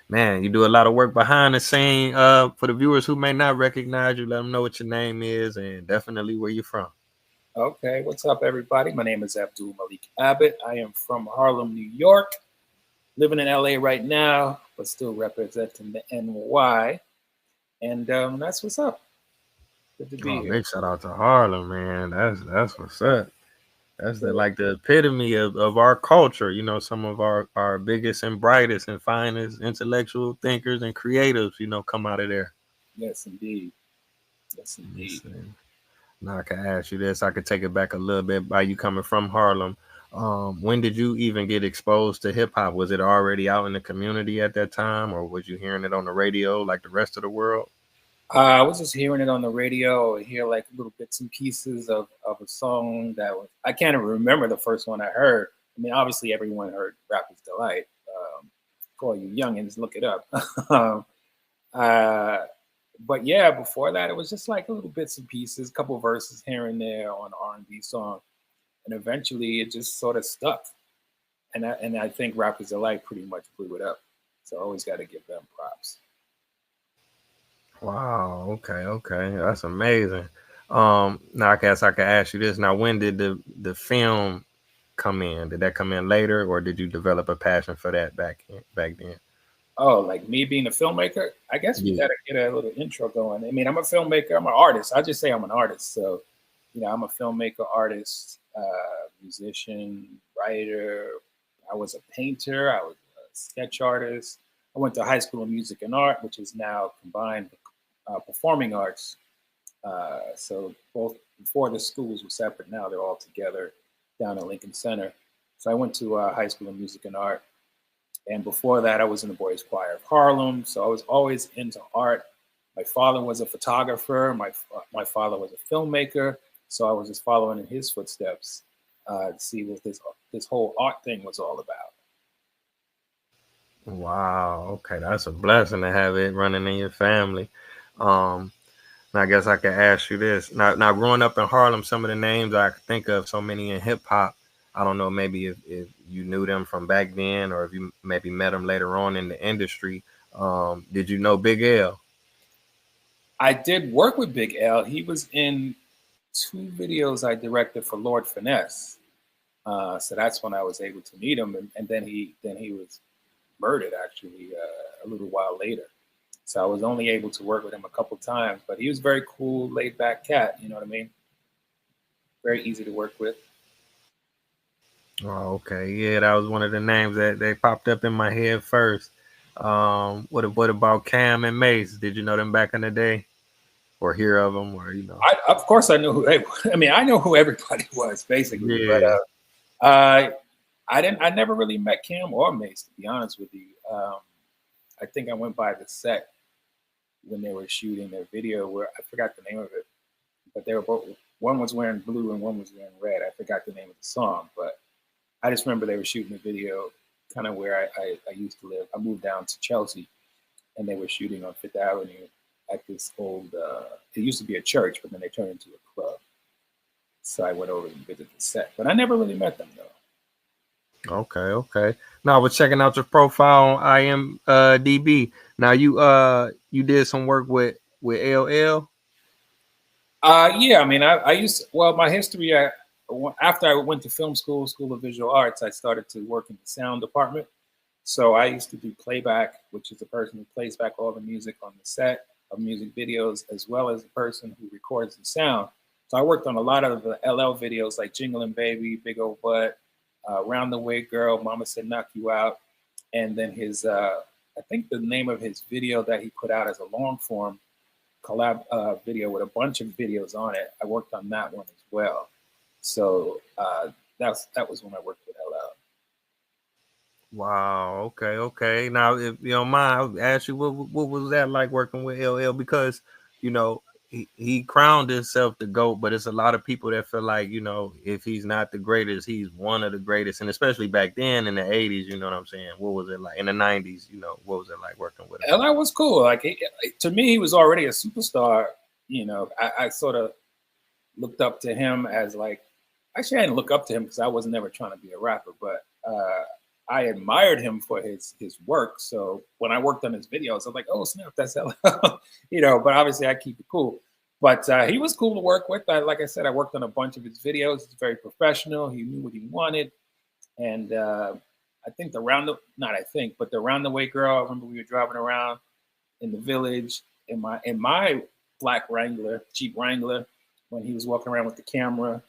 Man, you do a lot of work behind the scene. For the viewers who may not recognize you, let them know what your name is and definitely where you're from. Okay, what's up, everybody? My name is Abdul Malik Abbott. I am from Harlem, New York, living in LA right now, but still representing the NY. And that's what's up. Good to be Oh, here. big shout out to Harlem, man. That's what's up. That's the So, like the epitome of our culture. You know, some of our biggest and brightest and finest intellectual thinkers and creatives, come out of there. yes, indeed. Yes, Let me indeed. see. Now I can ask you this. I could take it back a little bit by you coming from Harlem. When did you even get exposed to hip hop? Was it already out in the community at that time, or was you hearing it on the radio like the rest of the world? I was just hearing it on the radio. I hear like little bits and pieces of a song that was, I can't even remember the first one I heard. I mean, obviously, everyone heard Rapper's Delight. For all you youngins, look it up. uh, but yeah, before that, it was just like little bits and pieces, couple verses here and there on R&B song, and eventually it just sort of stuck. And I think Rapper's Delight pretty much blew it up. So I always got to give them props. Wow. Okay. Okay. That's amazing. Now I guess I could ask you this. Now, when did the film come in? Did that come in later, or did you develop a passion for that back then? Oh, like me being a filmmaker? I guess we Yeah. got to get a little intro going. I mean, I'm a filmmaker. I'm an artist. I just say I'm an artist. So, I'm a filmmaker, artist, musician, writer. I was a painter. I was a sketch artist. I went to high school of music and art, which is now combined with performing arts. So both before the schools were separate, now they're all together down at Lincoln Center. So I went to high school of music and art, and before that, I was in the boys' choir of Harlem. So I was always into art. My father was a photographer. My father was a filmmaker. So I was just following in his footsteps to see what this whole art thing was all about. Wow. Okay, that's a blessing to have it running in your family. Um, Now, I guess I could ask you this. Now, growing up in Harlem, some of the names I could think of, so many in hip hop. I don't know, maybe if you knew them from back then, or if you maybe met them later on in the industry. Did you know Big L? I did work with Big L. He was in two videos I directed for Lord Finesse. So that's when I was able to meet him, and then he was murdered actually a little while later. So I was only able to work with him a couple times, but he was very cool, laid back cat. You know what I mean? Very easy to work with. Oh, okay, yeah, that was one of the names that they popped up in my head first. What about Cam and Mace? Did you know them back in the day, or hear of them, or Of course, I knew who. I mean, I know who everybody was basically, but Yeah. I didn't. I never really met Cam or Mace, to be honest with you. I think I went by the set when they were shooting their video, where I forgot the name of it, but they were both. One was wearing blue and one was wearing red. I forgot the name of the song, but I just remember they were shooting the video kind of where I used to live. I moved down to Chelsea, and they were shooting on Fifth Avenue at this old. It used to be a church, but then they turned into a club. So I went over and visited the set, but I never really met them though. Okay, okay. Now I was checking out your profile on IMDb. Now you did some work with LL. Yeah, I mean, I used well my history. After I went to film school, School of Visual Arts, I started to work in the sound department. So I used to do playback, which is the person who plays back all the music on the set of music videos, as well as the person who records the sound. So I worked on a lot of the LL videos like Jinglin' Baby, Big Old Butt, Round the Way Girl, Mama Said Knock You Out. And then I think the name of his video that he put out as a long form collab video with a bunch of videos on it. I worked on that one as well. So that was when I worked with LL. Wow. Okay. Okay. Now, if you don't mind, I'll ask you what was that like working with LL? Because you know he crowned himself the GOAT, but it's a lot of people that feel like if he's not the greatest, he's one of the greatest, and especially back then in the '80s. You know what I'm saying? What was it like in the '90s? What was it like working with him? LL was cool. Like to me, he was already a superstar. I sort of looked up to him as like actually I didn't look up to him because I was never trying to be a rapper, but I admired him for his work. So when I worked on his videos, I was like, oh snap, that's hella, you know. But obviously, I keep it cool. But he was cool to work with. Like I said, I worked on a bunch of his videos. He's very professional. He knew what he wanted, and I think not I think, but the round the way girl. I remember we were driving around in the village in my black Wrangler, Jeep Wrangler, when he was walking around with the camera,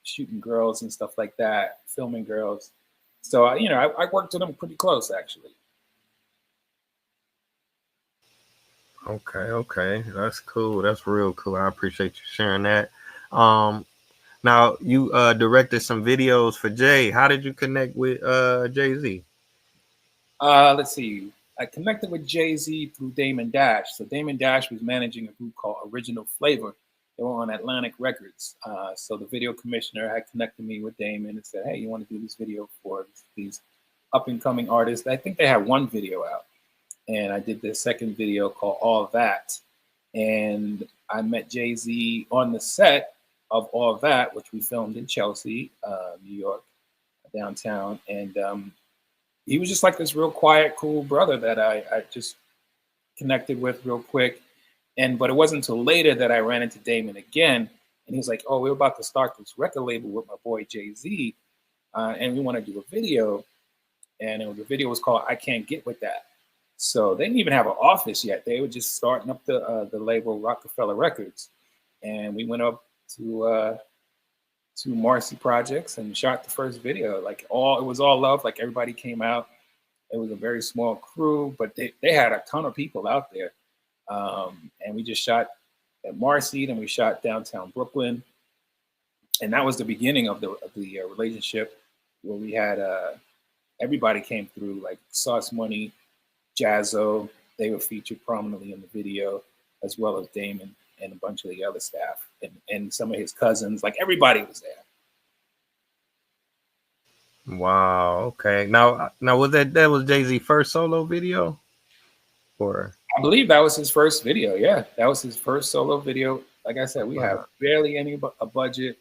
shooting girls and stuff like that, filming girls. So I worked with him pretty close actually. Okay, that's cool. That's real cool. I appreciate you sharing that. Now you directed some videos for Jay. How did you connect with Jay-Z? Let's see. I connected with Jay-Z through Damon Dash. So Damon Dash was managing a group called Original Flavor. They were on Atlantic Records. So the video commissioner had connected me with Damon and said, hey, you want to do this video for these up and coming artists? I think they had one video out. And I did the second video called All That. And I met Jay-Z on the set of All That, which we filmed in Chelsea, New York, downtown. And he was just like this real quiet, cool brother that I just connected with real quick. But it wasn't until later that I ran into Damon again. And he was like, oh, we're about to start this record label with my boy Jay-Z. And we want to do a video. And the video was called I Can't Get With That. So they didn't even have an office yet. They were just starting up the label Roc A Fella Records. And we went up to Marcy Projects and shot the first video. It was all love. Like everybody came out. It was a very small crew, but they had a ton of people out there. And we just shot at Marcy, then we shot downtown Brooklyn. And that was the beginning of the relationship where we had everybody came through, like Sauce Money, Jazzo. They were featured prominently in the video, as well as Damon and a bunch of the other staff and some of his cousins. Like everybody was there. Wow. Okay. Now was that was Jay-Z first solo video, or? I believe that was his first video. Yeah, that was his first solo video. Like I said, we had barely a budget,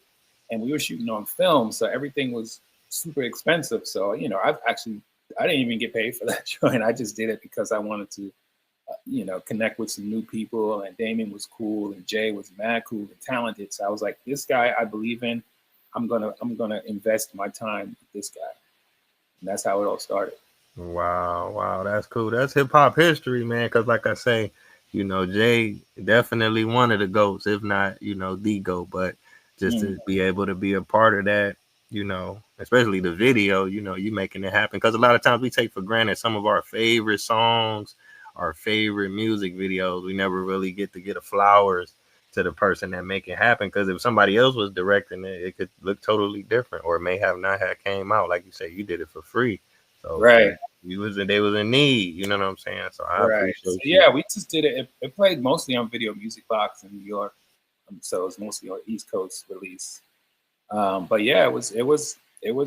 and we were shooting on film, so everything was super expensive. So I didn't even get paid for that joint. I just did it because I wanted to, connect with some new people. And Damon was cool, and Jay was mad cool and talented. So I was like, this guy I believe in. I'm gonna invest my time with this guy, and that's how it all started. Wow, that's cool. That's hip hop history, man. Because like I say, Jay definitely one of the goats, if not, the goat. But just to be able to be a part of that, especially the video, you making it happen. Because a lot of times we take for granted some of our favorite songs, our favorite music videos. We never really get to get a flowers to the person that make it happen. Because if somebody else was directing it, it could look totally different, or it may have not had came out. Like you say, you did it for free. So right. They was in need, you know what I'm saying? So I appreciate Yeah, we just did it. It played mostly on Video Music Box in New York. So it was mostly on East Coast release. But yeah, it was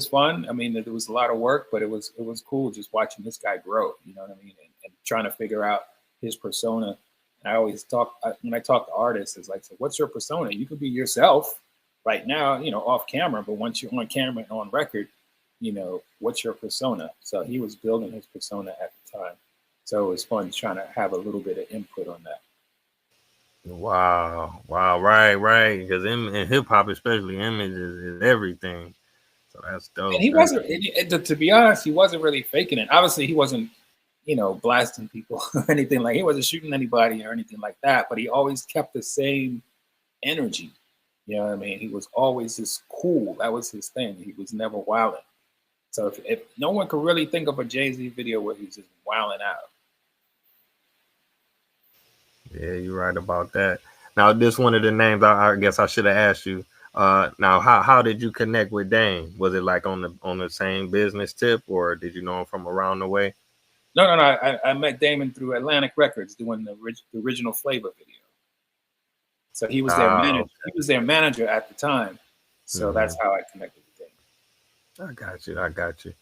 fun. I mean, there was a lot of work, but it was cool just watching this guy grow, you know what I mean? And trying to figure out his persona. And I always when I talk to artists, it's like, so what's your persona? You could be yourself right now, off camera, but once you're on camera and on record, what's your persona? So he was building his persona at the time. So it was fun trying to have a little bit of input on that. Wow, right. Because in hip hop, especially, image is everything. So that's dope. And he wasn't, to be honest, he wasn't really faking it. Obviously, he wasn't, blasting people or anything he wasn't shooting anybody or anything like that. But he always kept the same energy. You know what I mean? He was always just cool. That was his thing. He was never wilding. So if no one could really think of a Jay-Z video where he's just wilding out. Yeah, you're right about that. Now, this one of the names I guess I should have asked you. Now, how did you connect with Dame? Was it like on the same business tip, or did you know him from around the way? No. I met Damon through Atlantic Records doing the original Flavor video. So he was their manager. Okay. He was their manager at the time. So that's how I connected with Damon. I got you.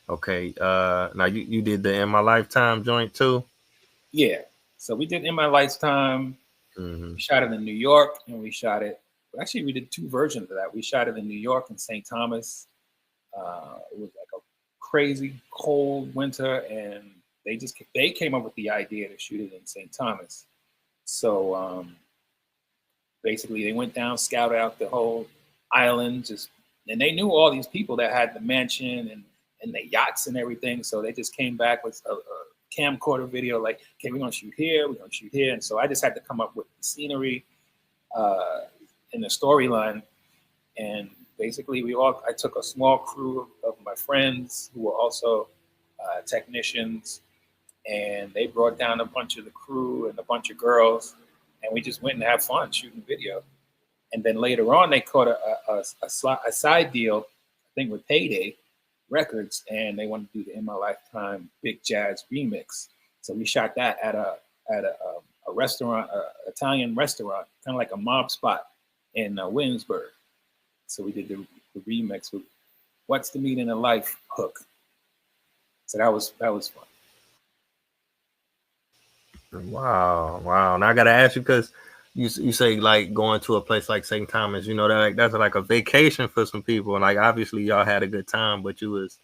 Okay. Now you did the In My Lifetime joint too? Yeah. So we did In My Lifetime. We shot it in New York, and we shot it. Actually, we did two versions of that. We shot it in New York and St. Thomas. It was like a crazy cold winter, and they came up with the idea to shoot it in St. Thomas. So basically, they went down, scouted out the whole island, just and they knew all these people that had the mansion and the yachts and everything. So they just came back with a camcorder video, like, okay, we're gonna shoot here, we're gonna shoot here, and so I just had to come up with the scenery uh, and the storyline. And basically, I took a small crew of my friends who were also technicians, and they brought down a bunch of the crew and a bunch of girls, and we just went and had fun shooting video. And then later on, they caught a side deal, I think with Payday Records, and they wanted to do the In My Lifetime Big Jazz remix. So we shot that at a restaurant, Italian restaurant, kind of like a mob spot in Williamsburg. So we did the remix with "What's the Meaning of Life" hook. So that was fun. Wow. Now I gotta ask you because you say like going to a place like St. Thomas, you know that like, that's like a vacation for some people, and like obviously y'all had a good time, but you was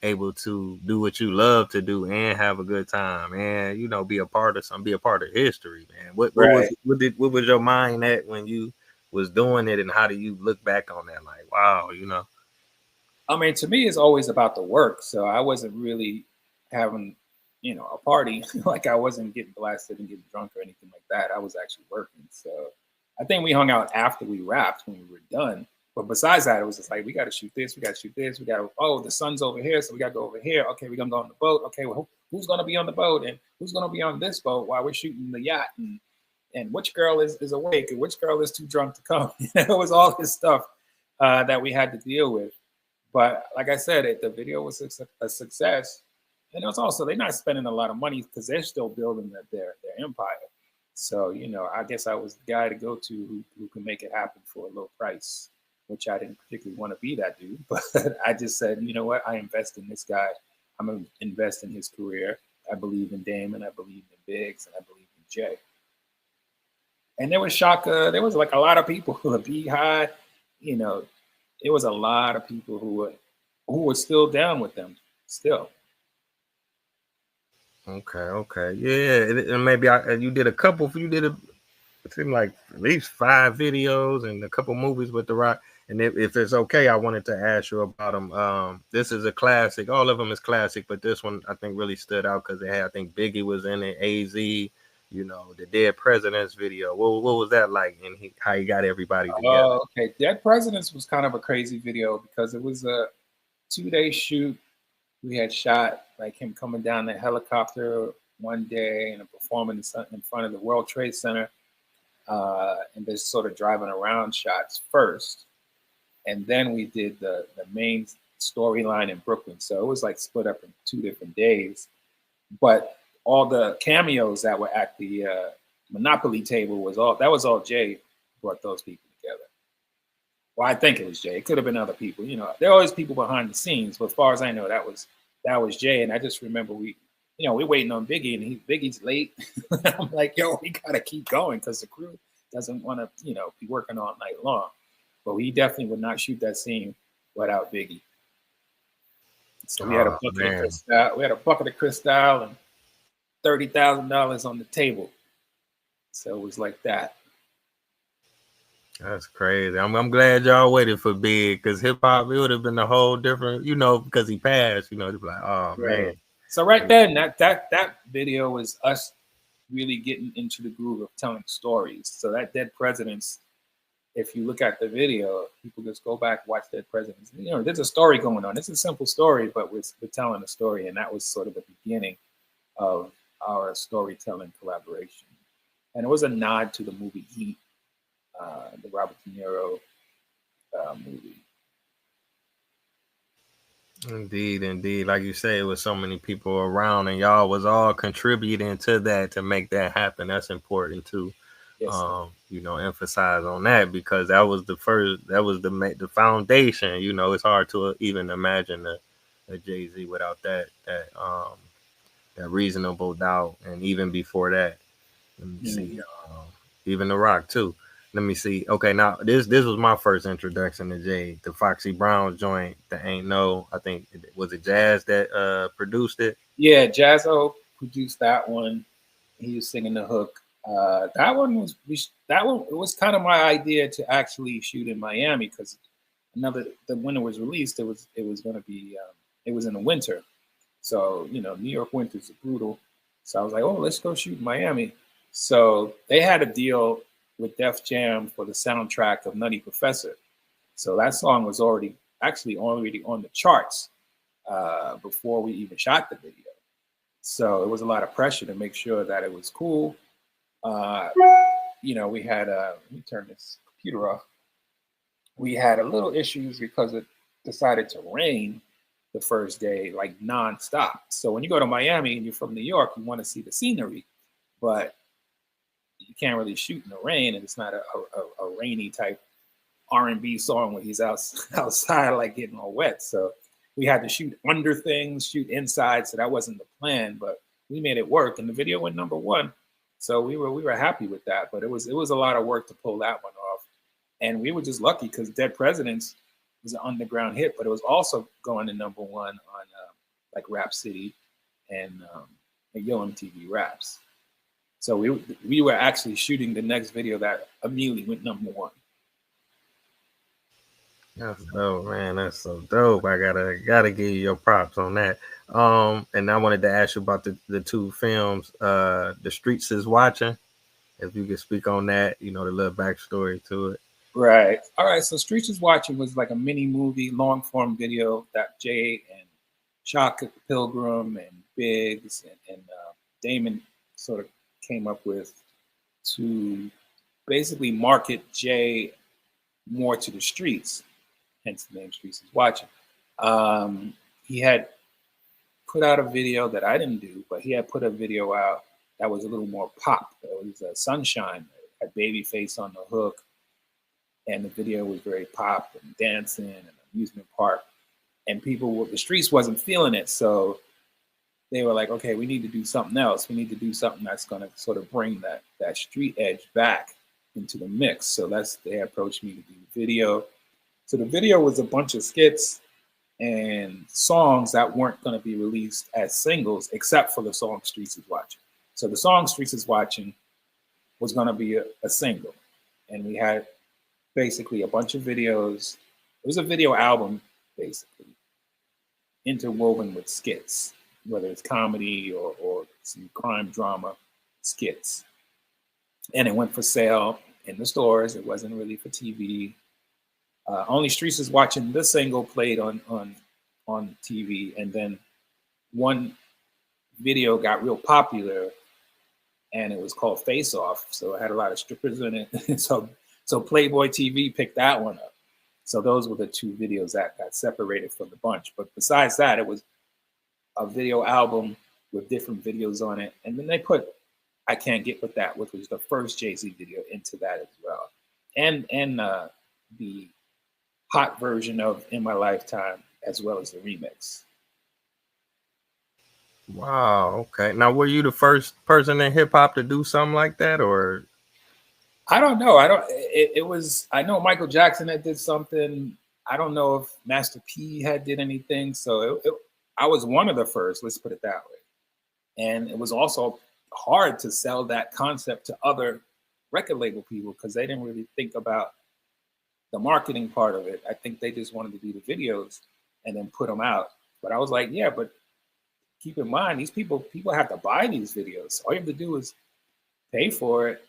able to do what you love to do and have a good time, and you know be a part of be a part of history, man. Right. What was your mind at when you was doing it, and how do you look back on that? Like, wow, you know. I mean, to me, it's always about the work. So I wasn't really having, a party. Like I wasn't getting blasted and getting drunk or anything like that. I was actually working. So I think we hung out after we wrapped when we were done. But besides that, it was just like, we got to shoot this, we got to shoot this, we got to, oh, the sun's over here, so we got to go over here. Okay, we're going to go on the boat. Okay, well, who's going to be on the boat and who's going to be on this boat while we're shooting the yacht? And which girl is awake and which girl is too drunk to come? It was all this stuff that we had to deal with. But like I said, the video was a success, and it was also they're not spending a lot of money because they're still building their empire. So I guess I was the guy to go to who can make it happen for a low price, which I didn't particularly want to be that dude, but I just said, you know what, I invest in this guy. I'm gonna invest in his career. I believe in Damon. I believe in Biggs, and I believe in Jay. And there was Shaka. There was like a lot of people, the Beehive, you know, it was a lot of people who were still down with them still. Okay, yeah, and maybe you did a couple. You did it seemed like at least 5 videos and a couple movies with The Rock. And if it's okay, I wanted to ask you about them. This is a classic. All of them is classic, but this one I think really stood out because it had, I think Biggie was in it, AZ, the Dead Presidents video. What was that like, and how he got everybody together? Oh, okay. Dead Presidents was kind of a crazy video because it was a 2-day shoot. We had shot like him coming down the helicopter one day and performing in front of the World Trade Center, and just sort of driving around shots first. And then we did the main storyline in Brooklyn. So it was like split up in 2 different days. But all the cameos that were at the Monopoly table was all Jay brought those people together. Well, I think it was Jay. It could have been other people. There are always people behind the scenes, but as far as I know, that was Jay. And I just remember we're waiting on Biggie, and Biggie's late. I'm like, yo, we gotta keep going because the crew doesn't want to, be working all night long. But we definitely would not shoot that scene without Biggie. So we had a bucket of Cristal. We had a bucket of Cristal and $30,000 on the table. So it was like that. That's crazy. I'm glad y'all waited for Big because hip hop it would have been a whole different, because he passed. They'd be like, oh right. Man. So right then, that video was us really getting into the groove of telling stories. So that Dead Presidents, if you look at the video, people just go back, watch Dead Presidents. There's a story going on. It's a simple story, but we're telling a story, and that was sort of the beginning of our storytelling collaboration. And it was a nod to the movie Heat, the Robert De Niro movie. Indeed. Like you say, it was so many people around, and y'all was all contributing to that to make that happen. That's important too. Yes, emphasize on that because that was the foundation. It's hard to even imagine a Jay-Z without that Reasonable Doubt, and even before that, let me see, even The Rock too. Let me see. Okay, now this was my first introduction to Jay, the Foxy Brown joint. The Ain't No. I think was it Jazz that produced it. Yeah, Jazzo produced that one. He was singing the hook. That one was that one. It was kind of my idea to actually shoot in Miami because when it was released, it was going to be it was in the winter, so New York winters are brutal. So I was like, oh, let's go shoot in Miami. So they had a deal with Def Jam for the soundtrack of Nutty Professor. So that song was already on the charts before we even shot the video. So it was a lot of pressure to make sure that it was cool. Uh, we had let me turn this computer off. We had a little issues because it decided to rain the first day, like nonstop. So when you go to Miami and you're from New York, you want to see the scenery, but you can't really shoot in the rain, and it's not a rainy type R&B song where he's outside like getting all wet. So we had to shoot under things, shoot inside. So that wasn't the plan, but we made it work, and the video went #1. So we were happy with that. But it was a lot of work to pull that one off, and we were just lucky because Dead Presidents was an underground hit, but it was also going to #1 on like Rap City and Yo MTV Raps. So we were actually shooting the next video that immediately went #1. That's dope, man. That's so dope. I gotta give you your props on that. And I wanted to ask you about the two films, The Streets is Watching. If you could speak on that, the little backstory to it. Right. All right. So Streets is Watching was like a mini movie, long form video that Jay and Shock Pilgrim and Biggs and Damon sort of came up with to basically market Jay more to the streets, hence the name Streets is Watching. He had put out a video that I didn't do, but he had put a video out that was a little more pop. It was Sunshine, had Babyface on the hook, and the video was very pop and dancing and amusement park. And the streets wasn't feeling it, so they were like, okay, we need to do something else. We need to do something that's going to sort of bring that street edge back into the mix. So they approached me to do the video. So the video was a bunch of skits and songs that weren't going to be released as singles, except for the song Streets is Watching. So the song Streets is Watching was going to be a single. And we had basically a bunch of videos. It was a video album, basically, interwoven with skits, whether it's comedy or some crime drama skits. And it went for sale in the stores. It wasn't really for TV. Only Streets is Watching, the single played on TV, and then one video got real popular, and it was called Face Off. So it had a lot of strippers in it. so Playboy TV picked that one up. So those were the two videos that got separated from the bunch. But besides that, it was a video album with different videos on it, and then they put I Can't Get With That, which was the first Jay-Z video, into that as well, and the hot version of In My Lifetime, as well as the remix. Wow. Okay. Now, were you the first person in hip hop to do something like that, or? I don't know. I don't. It was. I know Michael Jackson had did something. I don't know if Master P had did anything. So I was one of the first. Let's put it that way. And it was also hard to sell that concept to other record label people because they didn't really think about the marketing part of it. I think they just wanted to do the videos and then put them out. But I was like, yeah, but keep in mind, these people have to buy these videos. All you have to do is pay for it,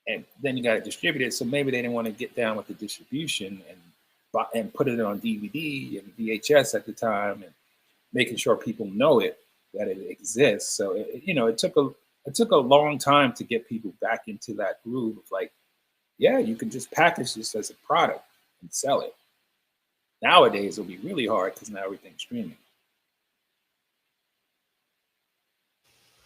and then you got to distribute it. So maybe they didn't want to get down with the distribution and put it on DVD and VHS at the time, and making sure people know it, that it exists. So it took a long time to get people back into that groove of like, yeah, you can just package this as a product and sell it. Nowadays, it'll be really hard because now everything's streaming.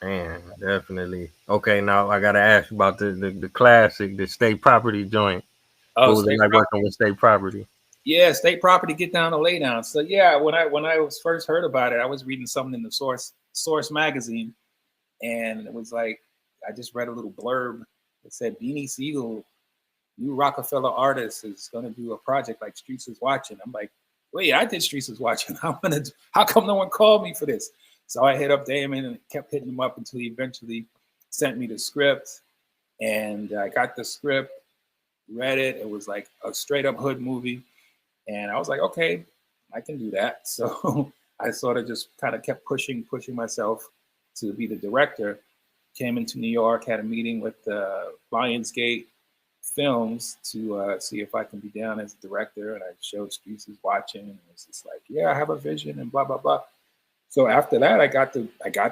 Man, definitely. Okay, now I gotta ask you about the classic, the state property joint. Oh, What was it like working with state property? Yeah, state property, get down to lay down. So yeah, when I was first heard about it, I was reading something in the Source magazine, and it was like I just read a little blurb that said Beanie Siegel new Roc A Fella artist is going to do a project like Streets is Watching. I'm like, wait, I did Streets is Watching. How come no one called me for this? So I hit up Damon and kept hitting him up until he eventually sent me the script. And I got the script, read it. It was like a straight up hood movie. And I was like, okay, I can do that. So I sort of just kind of kept pushing myself to be the director. Came into New York, had a meeting with Lionsgate Films to see if I can be down as a director. And I showed Streets is Watching. And it was just like, yeah, I have a vision and blah, blah, blah. So after that, I got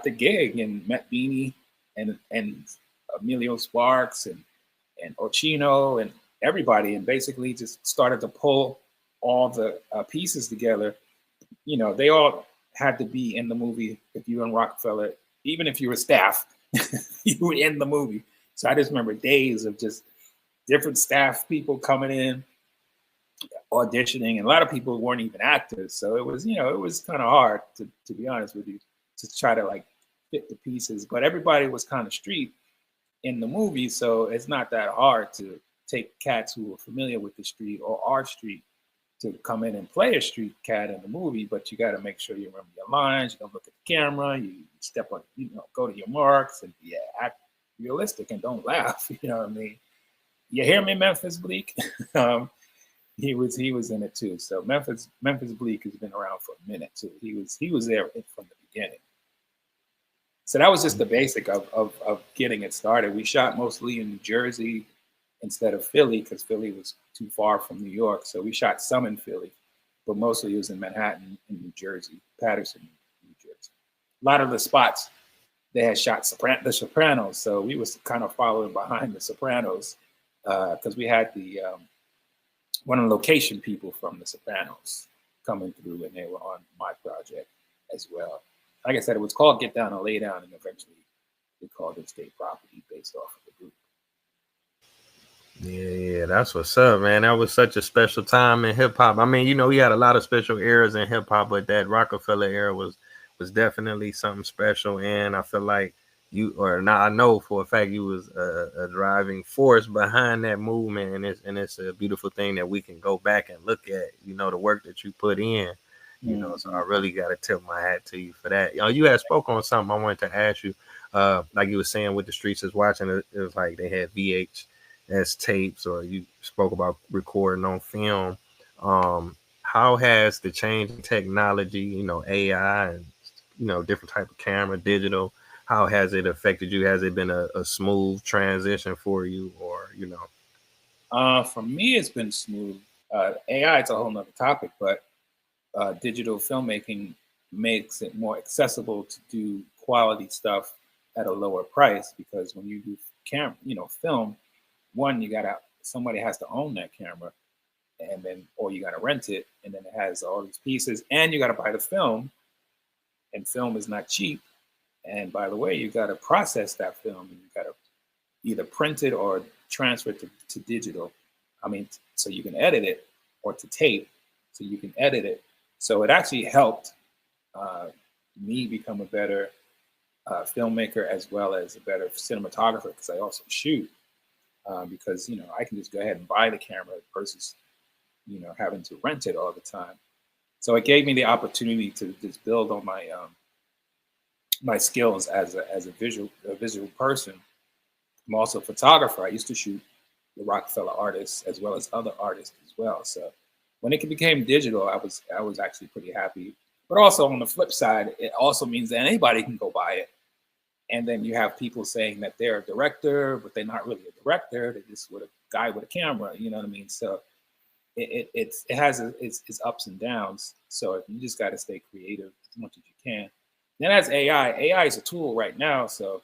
the gig and met Beanie and Emilio Sparks and Ochino and everybody, and basically just started to pull all the pieces together. You know, they all had to be in the movie. If you were in Roc A Fella, even if you were staff, you were in the movie. So I just remember days of just different staff people coming in, auditioning, and a lot of people weren't even actors. So it was, you know, it was kind of hard to be honest with you, to try to like fit the pieces. But everybody was kind of street in the movie, so it's not that hard to take cats who are familiar with the street or our street to come in and play a street cat in the movie. But you got to make sure you remember your lines. You don't look at the camera. You step on, you know, go to your marks and act realistic and don't laugh. You know what I mean? You hear me, Memphis Bleak? He was in it too. So Memphis Bleak has been around for a minute too. He was there from the beginning. So that was just the basic of getting it started. We shot mostly in New Jersey instead of Philly because Philly was too far from New York. So we shot some in Philly, but mostly it was in Manhattan and New Jersey, Patterson, New Jersey. A lot of the spots they had shot The Sopranos, so we was kind of following behind The Sopranos because we had the one of the location people from The Sopranos coming through, and they were on my project as well. Like I said, it was called Get Down and Lay Down, and eventually they called it State Property based off of the group. Yeah, that's what's up, man. That was such a special time in hip hop. I mean, you know, we had a lot of special eras in hip hop, but that Roc A Fella era was definitely something special. And I feel like I know for a fact you was a driving force behind that movement, and it's a beautiful thing that we can go back and look at. You know, the work that you put in. You know, so I really got to tip my hat to you for that. You know, you had spoke on something I wanted to ask you. Like you were saying with the Streets is Watching, it was like they had VHS tapes, or you spoke about recording on film. How has the change in technology, you know, AI and, you know, different type of camera, digital, how has it affected you? Has it been a smooth transition for you, or, you know? For me, it's been smooth. AI is a whole nother topic, but digital filmmaking makes it more accessible to do quality stuff at a lower price, because when you do film, one, somebody has to own that camera, and then, or you gotta rent it, and then it has all these pieces, and you gotta buy the film, and film is not cheap. And by the way, you gotta process that film, and you gotta either print it or transfer it to digital. I mean, so you can edit it, or to tape, so you can edit it. So it actually helped me become a better filmmaker, as well as a better cinematographer, because I also shoot. Because, you know, I can just go ahead and buy the camera versus, you know, having to rent it all the time. So it gave me the opportunity to just build on my my skills as a visual person. I'm also a photographer. I used to shoot the Roc A Fella artists as well as other artists as well. So when it became digital, I was actually pretty happy. But also on the flip side, it also means that anybody can go buy it. And then you have people saying that they're a director, but they're not really a director. They're just with a guy with a camera. You know what I mean? So it has its ups and downs. So you just got to stay creative as much as you can. Then as AI, AI is a tool right now. So,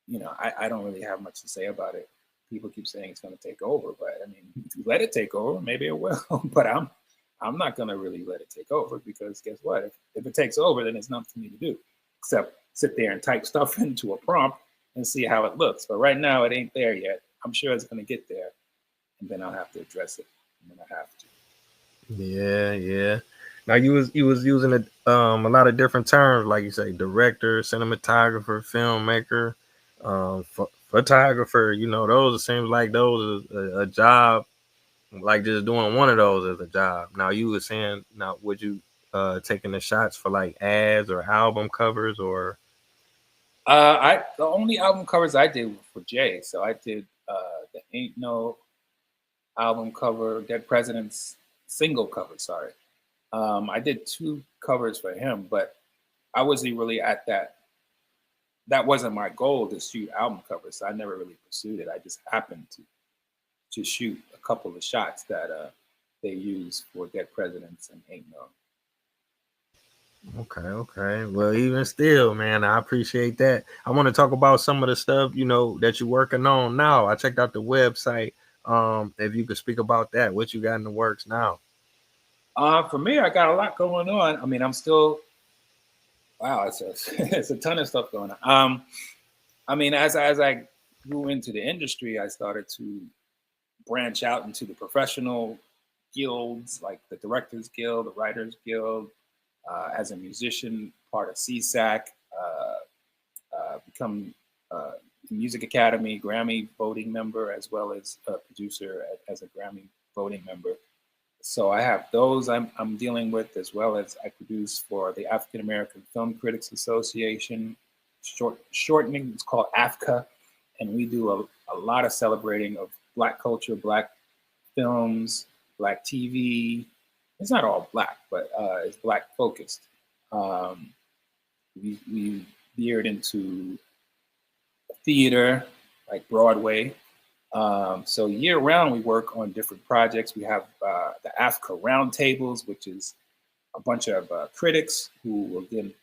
you know, I don't really have much to say about it. People keep saying it's going to take over, but I mean, let it take over, maybe it will. But I'm not going to really let it take over, because guess what? If it takes over, then there's nothing for me to do except sit there and type stuff into a prompt and see how it looks. But right now, it ain't there yet. I'm sure it's going to get there, and then I'll have to address it. And then I have to. Yeah, yeah. Now you was using a lot of different terms, like you say, director, cinematographer, filmmaker, photographer, those, it seems like those is a job, like just doing one of those is a job. Now you were saying, now would you taking the shots for like ads or album covers or? The only album covers I did were for Jay. So I did the Ain't No album cover, Dead President's single cover. Sorry, I did two covers for him, but I wasn't really at that. That wasn't my goal to shoot album covers. So I never really pursued it. I just happened to shoot a couple of shots that they used for Dead Presidents and Ain't No. Okay, okay. Well, even still, man, I appreciate that. I want to talk about some of the stuff, that you're working on now. I checked out the website. If you could speak about that, what you got in the works now. For me, I got a lot going on. I mean, I'm still wow. It's a ton of stuff going on. I mean, as I grew into the industry, I started to branch out into the professional guilds, like the Directors Guild, the Writers Guild. As a musician, part of CSAC, become Music Academy Grammy voting member, as well as a producer as a Grammy voting member. So I have those I'm dealing with, as well as I produce for the African American Film Critics Association. Shortening, it's called AFCA, and we do a lot of celebrating of Black culture, Black films, Black TV. It's not all Black, but it's Black focused. Um, we veered into theater, like Broadway. So year round, we work on different projects. We have the Africa Roundtables, which is a bunch of critics who will then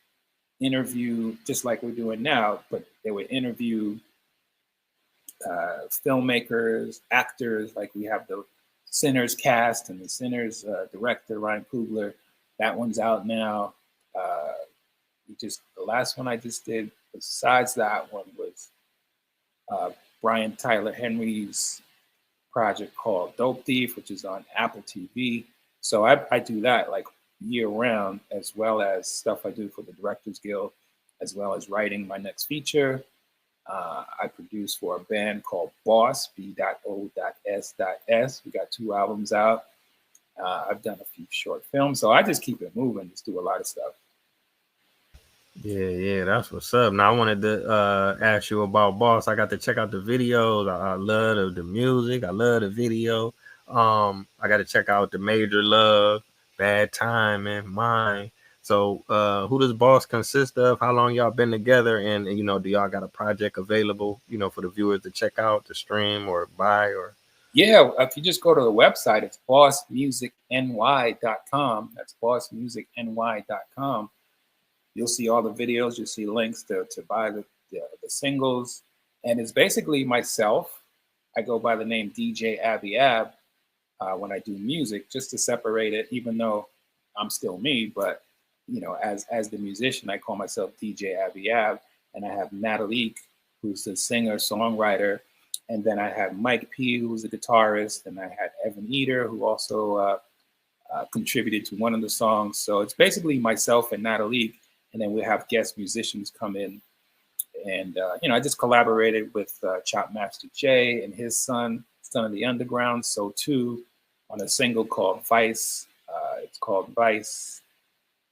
interview, just like we're doing now, but they would interview filmmakers, actors. Like we have the Sinners cast and the Sinners director, Ryan Coogler. That one's out now. The last one I just did, besides that one, was Brian Tyler Henry's project called Dope Thief, which is on Apple TV. So I do that like year round, as well as stuff I do for the Directors Guild, as well as writing my next feature. I produce for a band called Boss, B.O.S.S. We got 2 albums out. I've done a few short films. So I just keep it moving, just do a lot of stuff. Yeah, yeah, that's what's up. Now I wanted to ask you about Boss. I got to check out the videos. I love the music. I love the video. I got to check out the Major Love, Bad Time, and Mine. So, who does Boss consist of? How long y'all been together? And do y'all got a project available? For the viewers to check out, to stream or buy or. Yeah, if you just go to the website, it's bossmusicny.com. That's bossmusicny.com. You'll see all the videos. You'll see links to buy the singles. And it's basically myself. I go by the name DJ Abby Ab when I do music, just to separate it, even though I'm still me. But, as the musician, I call myself DJ Abby Ab. And I have Natalie, who's the singer, songwriter. And then I have Mike P, who's the guitarist. And I had Evan Eater, who also contributed to one of the songs. So it's basically myself and Natalie. And then we have guest musicians come in. And, I just collaborated with Chop Master Jay and his son of the Underground, So Too, on a single called Vice. It's called Vice,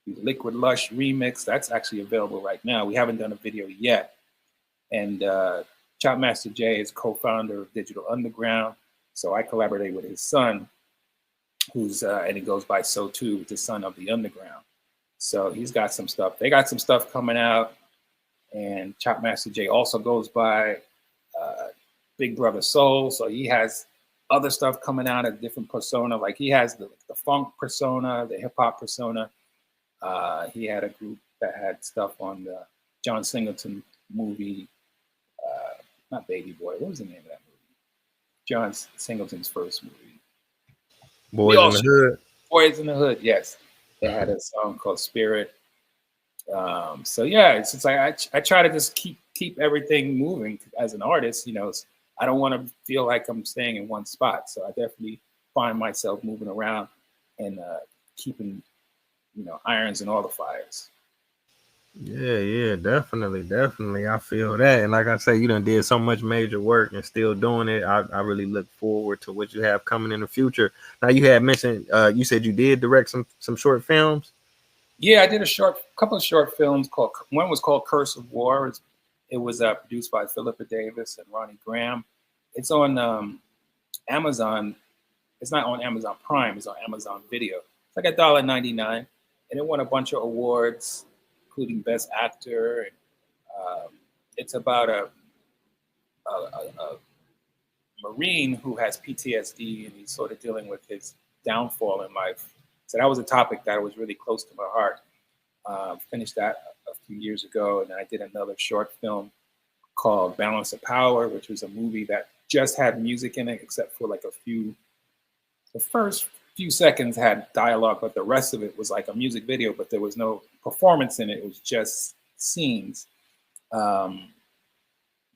the Liquid Lush remix. That's actually available right now. We haven't done a video yet. And Chop Master Jay is co-founder of Digital Underground. So I collaborated with his son, and he goes by So Too, the son of the Underground. So he's got some stuff. They got some stuff coming out. And Chop Master Jay also goes by Big Brother Soul. So he has other stuff coming out, a different persona. Like he has the funk persona, the hip hop persona. He had a group that had stuff on the John Singleton movie, not Baby Boy. What was the name of that movie? John Singleton's first movie. Boys in the Hood. Boys in the Hood, yes. They had a song called Spirit. So yeah, it's like I try to just keep everything moving as an artist. I don't want to feel like I'm staying in one spot. So I definitely find myself moving around and keeping irons in all the fires. Yeah, definitely. I feel that, and like I say, you done did so much major work and still doing it. I really look forward to what you have coming in the future. Now, you had mentioned, you said you did direct some short films. Yeah, I did couple of short films. Called One was called Curse of War. It was produced by Philippa Davis and Ronnie Graham. It's on Amazon. It's not on Amazon Prime. It's on Amazon Video. It's like $1.99, and it won a bunch of awards, including Best Actor. And it's about a Marine who has PTSD, and he's sort of dealing with his downfall in life. So that was a topic that was really close to my heart. Finished that a few years ago, and then I did another short film called Balance of Power, which was a movie that just had music in it, except for like the first few seconds had dialogue, but the rest of it was like a music video, but there was no performance in it. It was just scenes. Um,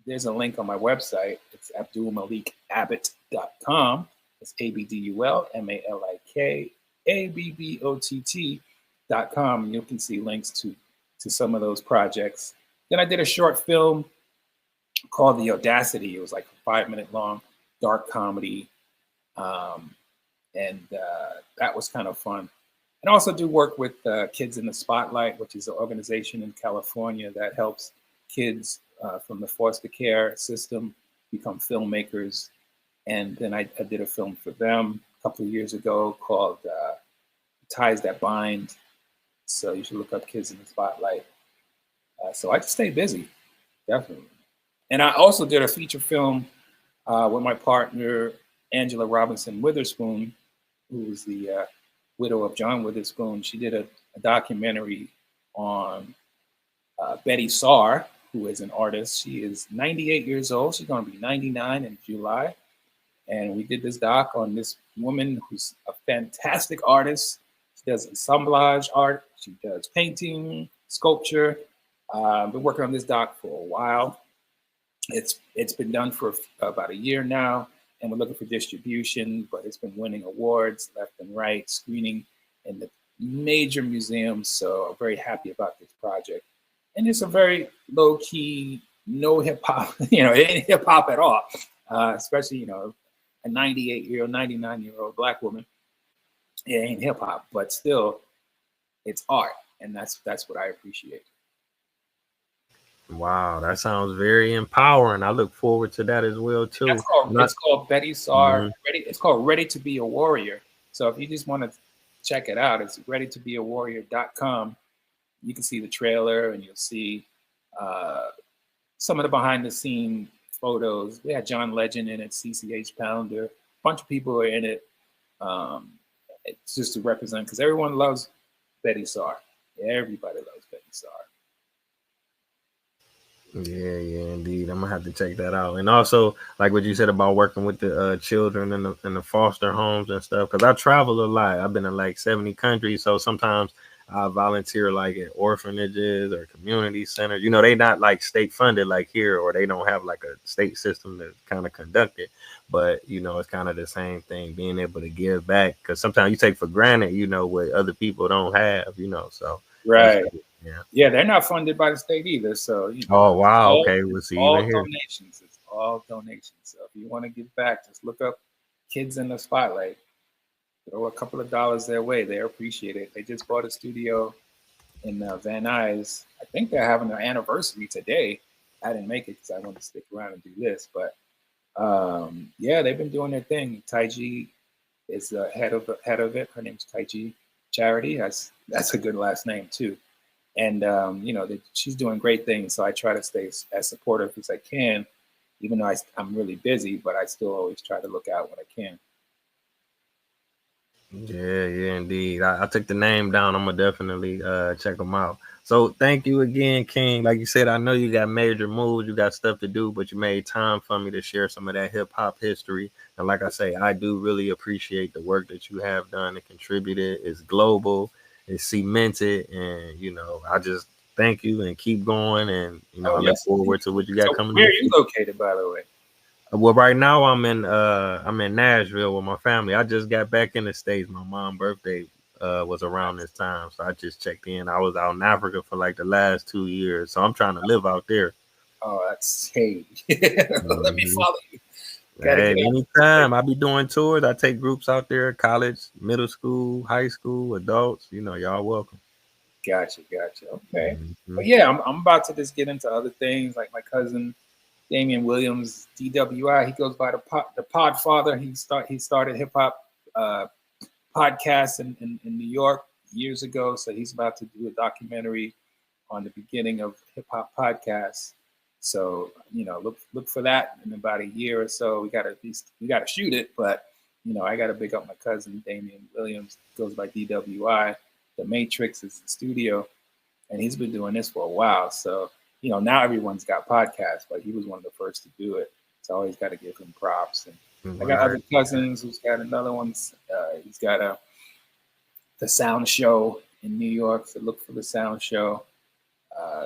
there's a link on my website. It's abdulmalikabbott.com. It's ABDULMALIKABBOTT.com. And you can see links to some of those projects. Then I did a short film called The Audacity. It was like a 5-minute long dark comedy. And that was kind of fun. And I also do work with Kids in the Spotlight, which is an organization in California that helps kids from the foster care system become filmmakers. And then I did a film for them a couple of years ago called Ties That Bind. So you should look up Kids in the Spotlight. So I just stay busy, definitely. And I also did a feature film with my partner, Angela Robinson Witherspoon, who was the widow of John Witherspoon. She did a documentary on Betty Saar, who is an artist. She is 98 years old. She's going to be 99 in July. And we did this doc on this woman who's a fantastic artist. She does assemblage art. She does painting, sculpture. Been working on this doc for a while. It's been done for about a year now, and we're looking for distribution, but it's been winning awards left and right, screening in the major museums. So I'm very happy about this project. And it's a very low key, no hip hop, it ain't hip hop at all, especially, a 98-year-old, 99-year-old Black woman. It ain't hip hop, but still it's art. And that's what I appreciate. Wow, that sounds very empowering. I look forward to that as well too. It's called Betty Saar. Mhm. It's called Ready to Be a Warrior. So if you just want to check it out, it's readytobeawarrior.com. You can see the trailer, and you'll see some of the behind the scene photos. We had John Legend in it, CCH Pounder, a bunch of people are in it. It's just to represent, because everyone loves Betty Saar. Everybody loves Betty Saar. Yeah, indeed. I'm gonna have to check that out. And also, like what you said about working with the children in the foster homes and stuff, because I travel a lot. I've been in like 70 countries, so sometimes I volunteer like at orphanages or community centers. They not like state funded like here, or they don't have like a state system to kind of conduct it. But it's kind of the same thing, being able to give back, because sometimes you take for granted, what other people don't have. So that's Right. good. Yeah. Yeah, they're not funded by the state either. So, Oh wow. all, Okay, we'll it's see even all here. donations. It's all donations. So if you want to give back, just look up Kids in the Spotlight. Throw a couple of dollars their way. They appreciate it. They just bought a studio in Van Nuys. I think they're having their anniversary today. I didn't make it because I wanted to stick around and do this. But yeah, they've been doing their thing. Taye is the head of it. Her name's Taye Charity. That's a good last name too. And she's doing great things. So I try to stay as supportive as I can, even though I'm really busy. But I still always try to look out when I can. Yeah, indeed. I took the name down. I'm gonna definitely check them out. So thank you again, King. Like you said, I know you got major moves, you got stuff to do, but you made time for me to share some of that hip hop history. And like I say, I do really appreciate the work that you have done and contributed. It's global, it's cemented, and I just thank you and keep going. And Oh I look yes. forward to what you got So coming where in are the you future. located, by the way? Well, right now I'm in Nashville with my family. I just got back in the States. My mom's birthday was around this time. So I just checked in. I was out in Africa for like the last 2 years. So I'm trying to live out there. Oh, that's hey. Let me Hmm. follow you. Gotta Hey, get out. anytime I be doing tours, I take groups out there, college, middle school, high school, adults. Y'all welcome. Gotcha. Okay. Hmm. But yeah, I'm about to just get into other things like my cousin Damian Williams, DWI. He goes by the Podfather. He started hip hop uh, podcast in New York years ago. So he's about to do a documentary on the beginning of hip hop podcasts. So look for that in about a year or so. We gotta shoot it, but I gotta big up my cousin Damian Williams, goes by DWI. The Matrix is the studio, and he's been doing this for a while. So now everyone's got podcasts, but he was one of the first to do it. So I always got to give him props. And I got Right. other cousins who's got another one. He's got the Sound Show in New York. So look for the Sound Show.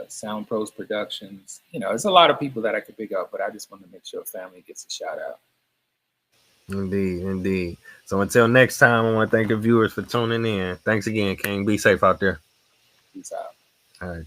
Sound Pros Productions. There's a lot of people that I could pick up, but I just want to make sure family gets a shout out. Indeed, indeed. So until next time, I want to thank the viewers for tuning in. Thanks again, King. Be safe out there. Peace out. All right.